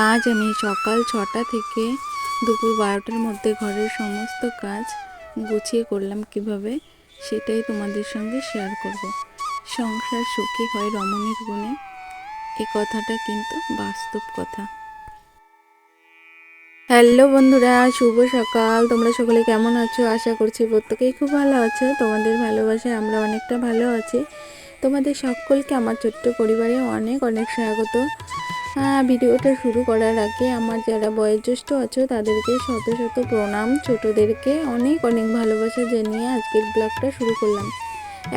আজ আমি সকাল ৬টা থেকে দুপুর ১২টার মধ্যে ঘরের সমস্ত কাজ গুছিয়ে করলাম কিভাবে, সেটাই তোমাদের সঙ্গে শেয়ার করব। সংসার সুখী হয় রমণীর গুণে, এই কথাটা কিন্তু বাস্তব কথা। হ্যালো বন্ধুরা, শুভ সকাল। তোমরা সকলে কেমন আছো? আশা করছি প্রত্যেকেই খুব ভালো আছো। তোমাদের ভালোবাসায় আমরা অনেকটা ভালো আছি। তোমাদের সকলকে আমার ছোট্ট পরিবারে অনেক অনেক স্বাগত। ভিডিওটা শুরু করার আগে আমার যারা বয়োজ্যেষ্ঠ আছো তাদেরকে শত শত প্রণাম, ছোটদেরকে অনেক অনেক ভালোবাসা জানিয়ে আজকের ব্লগটা শুরু করলাম।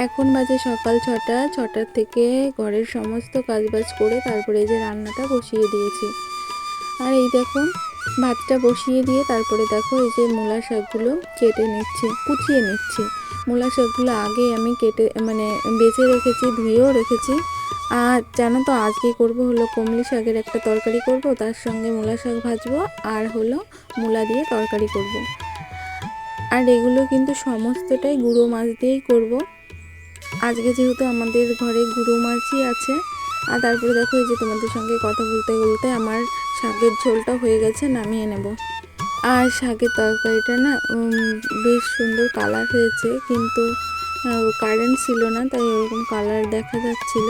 এখন বাজে সকাল ৬টার থেকে ঘরের সমস্ত কাজবাজ করে তারপরে এই যে রান্নাটা বসিয়ে দিয়েছি। আর এই দেখো ভাতটা বসিয়ে দিয়ে তারপরে দেখো এই যে মূলা শাকগুলো কেটে নিচ্ছি, কুচিয়ে নিচ্ছি। মূলা শাকগুলো আগে আমি কেটে বেছে রেখেছি, ধুয়েও রেখেছি। আর জানো তো আজকে করব হলো কমলি শাকের একটা তরকারি করব, তার সঙ্গে মূলা শাক ভাজবো আর হলো মূলা দিয়ে তরকারি করব। আর এগুলো কিন্তু সমস্তটাই গুঁড়ো মাছ দিয়েই করব। আজকে যেহেতু আমাদের ঘরে গুঁড়ো মাছই আছে। আর তারপরে দেখো এই যে তোমাদের সঙ্গে কথা বলতে বলতে আমার শাকের ঝোলটা হয়ে গেছে, নামিয়ে নেব। আর শাকের তরকারিটা না বেশ সুন্দর কালার হয়েছে, কিন্তু কারেন্ট ছিল না তাই ওরকম কালার দেখা যাচ্ছিল।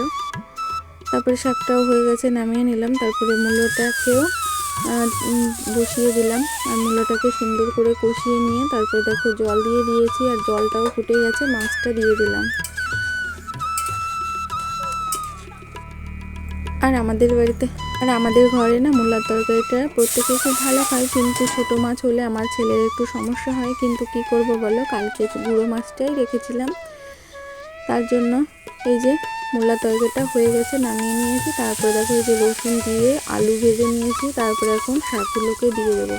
তারপরে শাকটাও হয়ে গেছে, নামিয়ে নিলাম। তারপরে মূলোটাকেও বসিয়ে দিলাম আর মূলোটাকে সুন্দর করে কষিয়ে নিয়ে তারপরে দেখো জল দিয়ে দিয়েছি আর জলটাও ফুটে গেছে, মাছটা দিয়ে দিলাম। আর আমাদের ঘরে না মূলার তরকারিটা প্রত্যেকে খুব ভালো খায়, কিন্তু ছোটো মাছ হলে আমার ছেলের একটু সমস্যা হয়। কিন্তু কি করব বলো, কালকে গুঁড়ো মাছটাই রেখেছিলাম, তার জন্য এই যে মূলা তরকারিটা হয়ে গেছে, নামিয়ে নিয়েছি। তারপরে দেখো এই যে রসুন দিয়ে আলু ভেজে নিয়েছি, তারপরে এখন শাকগুলোকে দিয়ে দেবো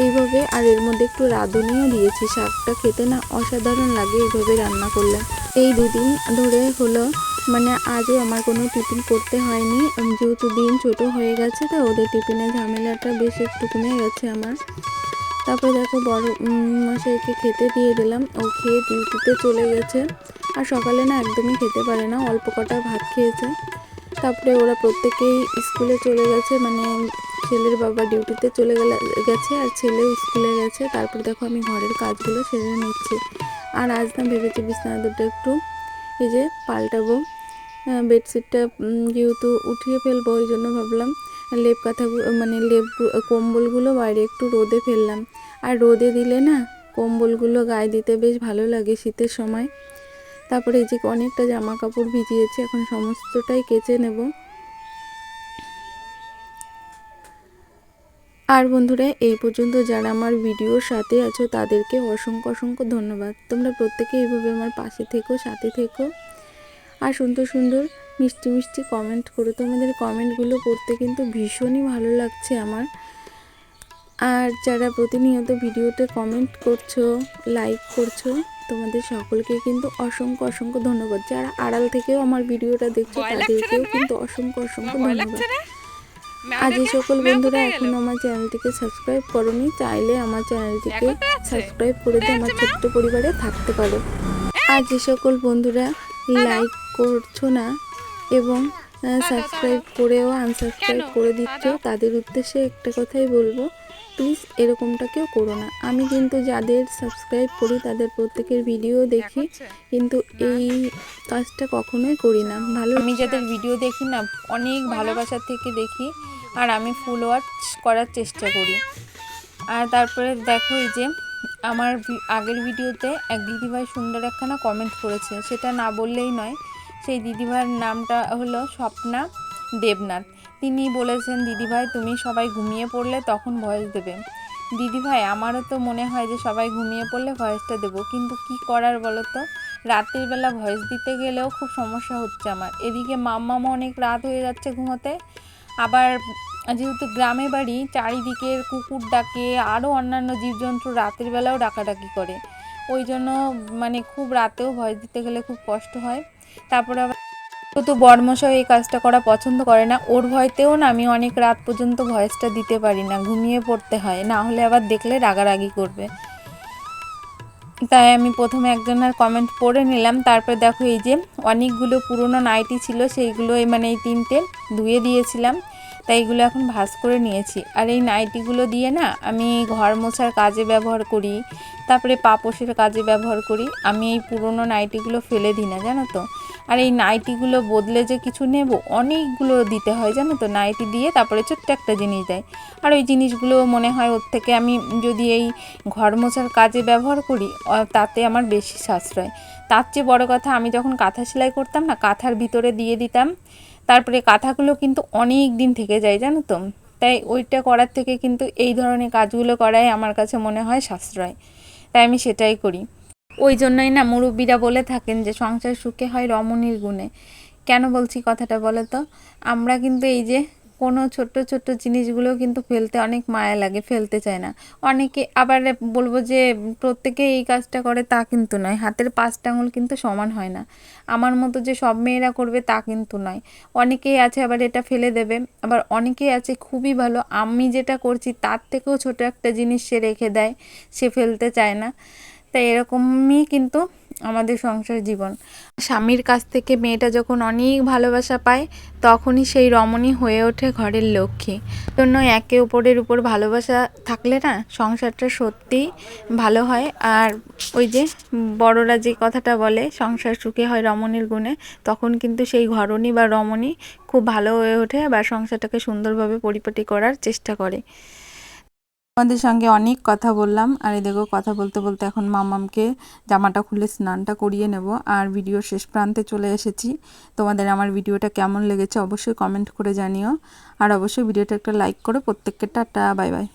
এইভাবে। আর এর মধ্যে একটু রাঁধুনিও দিয়েছি, শাকটা খেতে না অসাধারণ লাগে এইভাবে রান্না করলে। এই দুদিন ধরে হলো আজও আমার কোনো টিফিন করতে হয়নি, যেহেতু দিন ছোট হয়ে গেছে তো ওদের টিফিনের ঝামেলাটা বেশ একটু কমে গেছে আমার। তারপরে দেখো বড় মশাইকে খেতে দিয়ে দিলাম, ও খেয়ে ডিউটিতে চলে গেছে। আর সকালে না একদমই খেতে পারে না, অল্প কটা ভাত খেয়েছে। তারপরে ওরা প্রত্যেকেই স্কুলে চলে গেছে, ছেলের বাবা ডিউটিতে চলে গেছে আর ছেলেও স্কুলে গেছে। তারপরে দেখো আমি ঘরের কাজগুলো সেরে নিচ্ছি। আর আজ না ভেবেছি বিছানা দুটো একটু এই যে পাল্টাবো। বেডশিটটা যেহেতু উঠিয়ে ফেলবো ওই জন্য ভাবলাম লেপ কাঁথাগুলো কম্বলগুলো বাইরে একটু রোদে ফেললাম। আর রোদে দিলে না কম্বলগুলো গায়ে দিতে বেশ ভালো লাগে শীতের সময়। তারপরে এই যে অনেকটা জামা কাপড় ভিজিয়েছি, এখন সমস্তটাই কেচে নেব। আর বন্ধুরা, এই পর্যন্ত যারা আমার ভিডিওর সাথে আছো তাদেরকে অসংখ্য অসংখ্য ধন্যবাদ। তোমরা প্রত্যেকে এইভাবে আমার পাশে থেকো, সাথে থেকো আর সুন্দর সুন্দর মিষ্টি মিষ্টি কমেন্ট করো। তোমাদের কমেন্টগুলো পড়তে কিন্তু ভীষণই ভালো লাগছে আমার। আর যারা প্রতিনিয়ত ভিডিওতে কমেন্ট করছো, লাইক করছো, তোমাদের সকলকে কিন্তু অসংখ্য অসংখ্য ধন্যবাদ। যারা আড়াল থেকেও আমার ভিডিওটা দেখছো তাদেরকেও কিন্তু অসংখ্য অসংখ্য ধন্যবাদ। আর যে সকল বন্ধুরা এখনো আমার চ্যানেলটিকে সাবস্ক্রাইব করোনি, চাইলে আমার চ্যানেলটিকে সাবস্ক্রাইব করে দিয়ে আমার ছোট্ট পরিবারে থাকতে পারো। আর যে সকল বন্ধুরা লাইক করছো না এবং সাবস্ক্রাইব করেও আনসাবস্ক্রাইব করে দিচ্ছ, তাদের উদ্দেশ্যে একটা কথাই বলবো, প্লিজ এরকমটা কেউ করো না। আমি কিন্তু যাদের সাবস্ক্রাইব করি তাদের প্রত্যেকের ভিডিও দেখি, কিন্তু এই কাজটা কখনোই করি না। আমি যাদের ভিডিও দেখি না অনেক ভালোবাসার থেকে দেখি, আর আমি ফুল ওয়াচ করার চেষ্টা করি। আর তারপরে দেখো এই যে আমার আগের ভিডিওতে এক দিদিভাই সুন্দর একখানা কমেন্ট করেছে, সেটা না বললেই নয়। সেই দিদিভাইয়ের নামটা হলো স্বপ্না দেবনাথ। তিনি বলেছেন, দিদিভাই তুমি সবাই ঘুমিয়ে পড়লে তখন ভয়েস দেবে। দিদিভাই আমারও তো মনে হয় যে সবাই ঘুমিয়ে পড়লে ভয়েসটা দেবো, কিন্তু কি করার বলো তো, রাতের বেলা ভয়েস দিতে গেলেও খুব সমস্যা হচ্ছে আমার। এদিকে মাম্মামও অনেক রাত হয়ে যাচ্ছে ঘুমোতে, আবার যেহেতু গ্রামে বাড়ি চারিদিকের কুকুর ডাকে, আরও অন্যান্য জীবজন্তু রাতের বেলাও ডাকাডাকি করে, ওই জন্য খুব রাতেও ভয়েস দিতে গেলে খুব কষ্ট হয়। তারপরে আবার তো বড়মশাই এই কাজটা করা পছন্দ করে না, ওর ভয়তেও না আমি অনেক রাত পর্যন্ত ভয়েসটা দিতে পারি না, ঘুমিয়ে পড়তে হয়, না হলে আবার দেখলে রাগারাগি করবে। তাই আমি প্রথমে একজনের কমেন্ট পড়ে নিলাম। তারপরে দেখো এই যে অনেকগুলো পুরনো নাইটি ছিল, সেইগুলো এই 3টে ধুয়ে দিয়েছিলাম। তাই এগুলো এখন ভাঁজ করে নিয়েছি। আর এই নাইটিগুলো দিয়ে না আমি ঘর মোছার কাজে ব্যবহার করি, তারপরে পাপোশের কাজে ব্যবহার করি। আমি এই পুরনো নাইটিগুলো ফেলে দিই না, জানো তো। আর এই নাইটিগুলো বদলে যে কিছু নেব, অনেকগুলো দিতে হয় জানো তো। নাইটি দিয়ে তারপরে ছোট্ট একটা জিনিস দেয়, আর ওই জিনিসগুলো মনে হয় ওর থেকে আমি যদি এই ঘর মোছার কাজে ব্যবহার করি তাতে আমার বেশি সাশ্রয়। তার চেয়ে বড় কথা, আমি যখন কাঁথা সেলাই করতাম না, কাঁথার ভিতরে দিয়ে দিতাম, তারপরে কাঁথাগুলো কিন্তু অনেক দিন থেকে যায় জানো তো। তাই ওইটা করার থেকে কিন্তু এই ধরনের কাজগুলো করাই আমার কাছে মনে হয় সাশ্রয়, তাই আমি সেটাই করি। ওই জন্যই না মুরব্বীরা বলে থাকেন যে সংসার সুখে হয় রমণীর গুণে। কেন বলছি কথাটা বলো তো? আমরা কিন্তু এই যে কোনো ছোট্ট ছোট্ট জিনিসগুলো কিন্তু ফেলতে অনেক মায়া লাগে, ফেলতে চায় না অনেকে। আবার বলবো যে প্রত্যেকে এই কাজটা করে তা কিন্তু নয়, হাতের 5টা আঙুল কিন্তু সমান হয় না। আমার মতো যে সব মেয়েরা করবে তা কিন্তু নয়। অনেকেই আছে আবার এটা ফেলে দেবে, আবার অনেকেই আছে খুবই ভালো, আমি যেটা করছি তার থেকেও ছোট একটা জিনিস সে রেখে দেয়, সে ফেলতে চায় না। তাই এরকমই কিন্তু আমাদের সংসার জীবন। স্বামীর কাছ থেকে মেয়েটা যখন অনেক ভালোবাসা পায়, তখনই সেই রমণী হয়ে ওঠে ঘরের লক্ষ্মী। জন্য একে অপরের উপর ভালোবাসা থাকলে না সংসারটা সত্যিই ভালো হয়। আর ওই যে বড়রা যে কথাটা বলে সংসার সুখে হয় রমণীর গুণে, তখন কিন্তু সেই ঘরণী বা রমণী খুব ভালো হয়ে ওঠে বা সংসারটাকে সুন্দরভাবে পরিপাটি করার চেষ্টা করে। তোমাদের সঙ্গে অনেক কথা বললাম, আর এই দেখো কথা বলতে বলতে এখন মামামকে জামাটা খুলে স্নানটা করিয়ে নেব। আর ভিডিওর শেষ প্রান্তে চলে এসেছি। তোমাদের আমার ভিডিওটা কেমন লেগেছে অবশ্যই কমেন্ট করে জানিও, আর অবশ্যই ভিডিওটা একটা লাইক করো। প্রত্যেককে টাটা, বাই বাই।